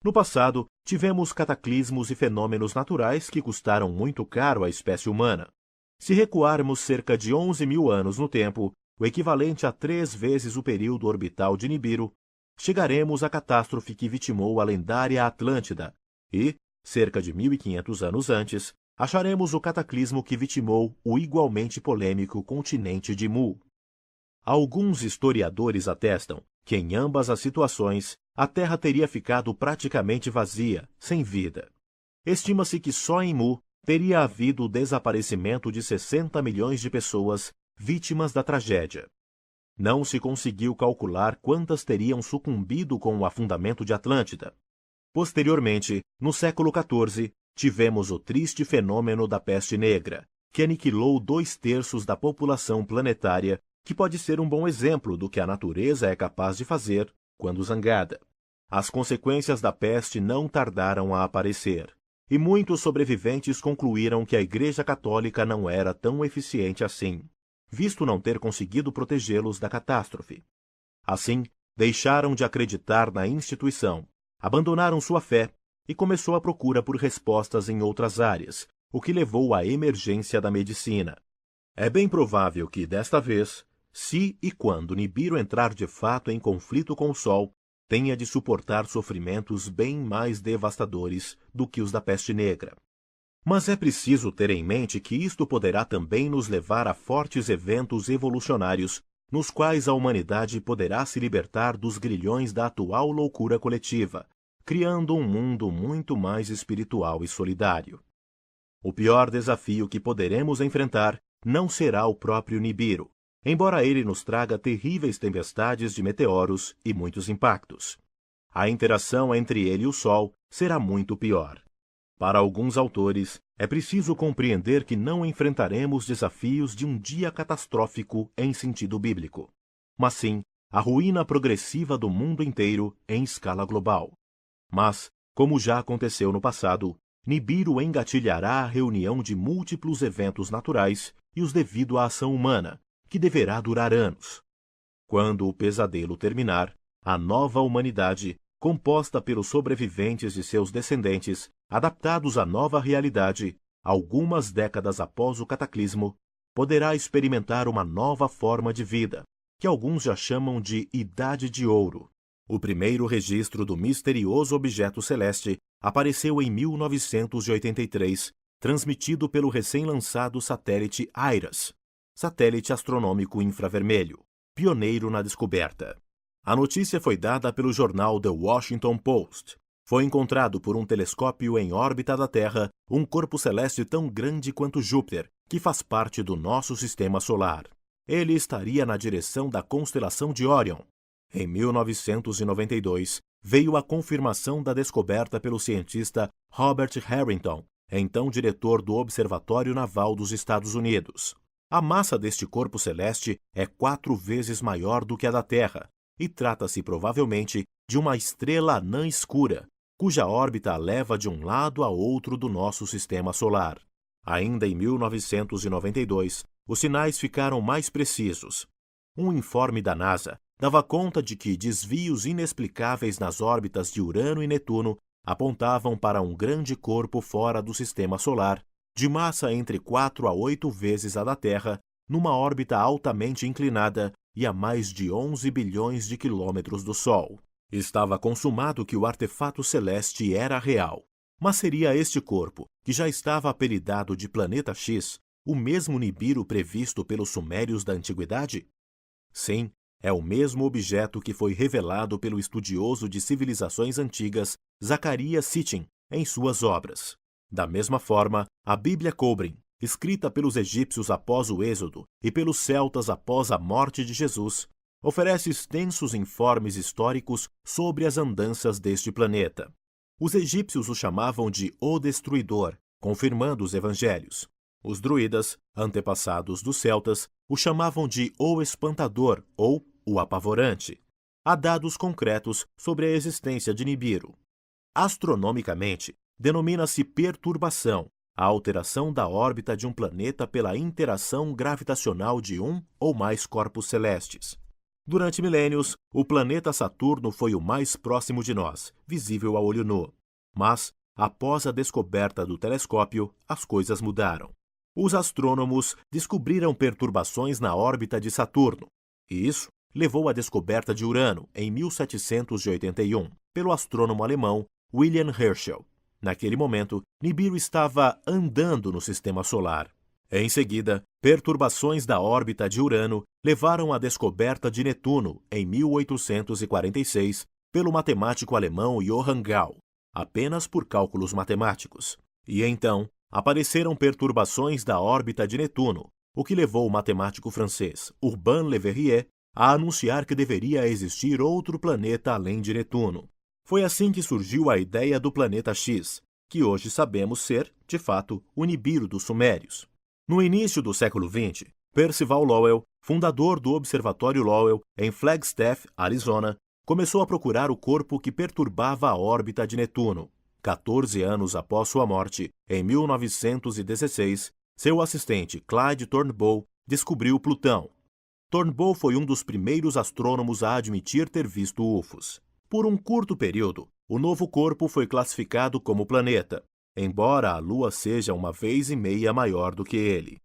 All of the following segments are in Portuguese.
No passado, tivemos cataclismos e fenômenos naturais que custaram muito caro à espécie humana. Se recuarmos cerca de 11.000 anos no tempo, o equivalente a 3 vezes o período orbital de Nibiru, chegaremos à catástrofe que vitimou a lendária Atlântida e, cerca de 1.500 anos antes, acharemos o cataclismo que vitimou o igualmente polêmico continente de Mu. Alguns historiadores atestam que em ambas as situações a Terra teria ficado praticamente vazia, sem vida. Estima-se que só em Mu teria havido o desaparecimento de 60 milhões de pessoas vítimas da tragédia. Não se conseguiu calcular quantas teriam sucumbido com o afundamento de Atlântida. Posteriormente, no século XIV, tivemos o triste fenômeno da peste negra, que aniquilou 2/3 da população planetária, que pode ser um bom exemplo do que a natureza é capaz de fazer quando zangada. As consequências da peste não tardaram a aparecer, e muitos sobreviventes concluíram que a Igreja Católica não era tão eficiente assim, visto não ter conseguido protegê-los da catástrofe. Assim, deixaram de acreditar na instituição, abandonaram sua fé e começou a procura por respostas em outras áreas, o que levou à emergência da medicina. É bem provável que, desta vez, se e quando Nibiru entrar de fato em conflito com o Sol, tenha de suportar sofrimentos bem mais devastadores do que os da peste negra. Mas é preciso ter em mente que isto poderá também nos levar a fortes eventos evolucionários, nos quais a humanidade poderá se libertar dos grilhões da atual loucura coletiva, criando um mundo muito mais espiritual e solidário. O pior desafio que poderemos enfrentar não será o próprio Nibiru, embora ele nos traga terríveis tempestades de meteoros e muitos impactos. A interação entre ele e o Sol será muito pior. Para alguns autores, é preciso compreender que não enfrentaremos desafios de um dia catastrófico em sentido bíblico, mas sim a ruína progressiva do mundo inteiro em escala global. Mas, como já aconteceu no passado, Nibiru engatilhará a reunião de múltiplos eventos naturais e os devido à ação humana, que deverá durar anos. Quando o pesadelo terminar, a nova humanidade, composta pelos sobreviventes e seus descendentes, adaptados à nova realidade, algumas décadas após o cataclismo, poderá experimentar uma nova forma de vida, que alguns já chamam de Idade de Ouro. O primeiro registro do misterioso objeto celeste apareceu em 1983, transmitido pelo recém-lançado satélite IRAS, satélite astronômico infravermelho, pioneiro na descoberta. A notícia foi dada pelo jornal The Washington Post. Foi encontrado por um telescópio em órbita da Terra um corpo celeste tão grande quanto Júpiter, que faz parte do nosso sistema solar. Ele estaria na direção da constelação de Órion. Em 1992, veio a confirmação da descoberta pelo cientista Robert Harrington, então diretor do Observatório Naval dos Estados Unidos. A massa deste corpo celeste é 4 vezes maior do que a da Terra, e trata-se provavelmente de uma estrela anã escura, cuja órbita a leva de um lado a outro do nosso sistema solar. Ainda em 1992, os sinais ficaram mais precisos. Um informe da NASA dava conta de que desvios inexplicáveis nas órbitas de Urano e Netuno apontavam para um grande corpo fora do sistema solar, de massa entre 4 a 8 vezes a da Terra, numa órbita altamente inclinada e a mais de 11 bilhões de quilômetros do Sol. Estava consumado que o artefato celeste era real. Mas seria este corpo, que já estava apelidado de Planeta X, o mesmo Nibiru previsto pelos sumérios da antiguidade? Sim, é o mesmo objeto que foi revelado pelo estudioso de civilizações antigas Zacarias Sitchin em suas obras. Da mesma forma, a Bíblia Cobrem, escrita pelos egípcios após o Êxodo e pelos celtas após a morte de Jesus, oferece extensos informes históricos sobre as andanças deste planeta. Os egípcios o chamavam de O Destruidor, confirmando os evangelhos. Os druidas, antepassados dos celtas, o chamavam de O Espantador ou O Apavorante. Há dados concretos sobre a existência de Nibiru. Astronomicamente, denomina-se perturbação, a alteração da órbita de um planeta pela interação gravitacional de um ou mais corpos celestes. Durante milênios, o planeta Saturno foi o mais próximo de nós, visível a olho nu. Mas, após a descoberta do telescópio, as coisas mudaram. Os astrônomos descobriram perturbações na órbita de Saturno, e isso levou à descoberta de Urano, em 1781, pelo astrônomo alemão William Herschel. Naquele momento, Nibiru estava andando no sistema solar. Em seguida, perturbações da órbita de Urano levaram à descoberta de Netuno, em 1846, pelo matemático alemão Johann Gauss, apenas por cálculos matemáticos. E então, apareceram perturbações da órbita de Netuno, o que levou o matemático francês Urbain Le Verrier a anunciar que deveria existir outro planeta além de Netuno. Foi assim que surgiu a ideia do planeta X, que hoje sabemos ser, de fato, o Nibiru dos Sumérios. No início do século XX, Percival Lowell, fundador do Observatório Lowell, em Flagstaff, Arizona, começou a procurar o corpo que perturbava a órbita de Netuno. 14 anos após sua morte, em 1916, seu assistente Clyde Turnbull descobriu Plutão. Turnbull foi um dos primeiros astrônomos a admitir ter visto UFOs. Por um curto período, o novo corpo foi classificado como planeta, embora a Lua seja uma vez e meia maior do que ele.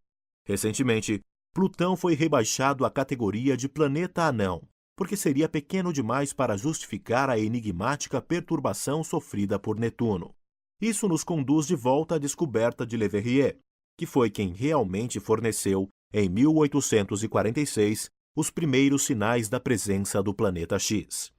Recentemente, Plutão foi rebaixado à categoria de planeta anão, porque seria pequeno demais para justificar a enigmática perturbação sofrida por Netuno. Isso nos conduz de volta à descoberta de Le Verrier, que foi quem realmente forneceu, em 1846, os primeiros sinais da presença do planeta X.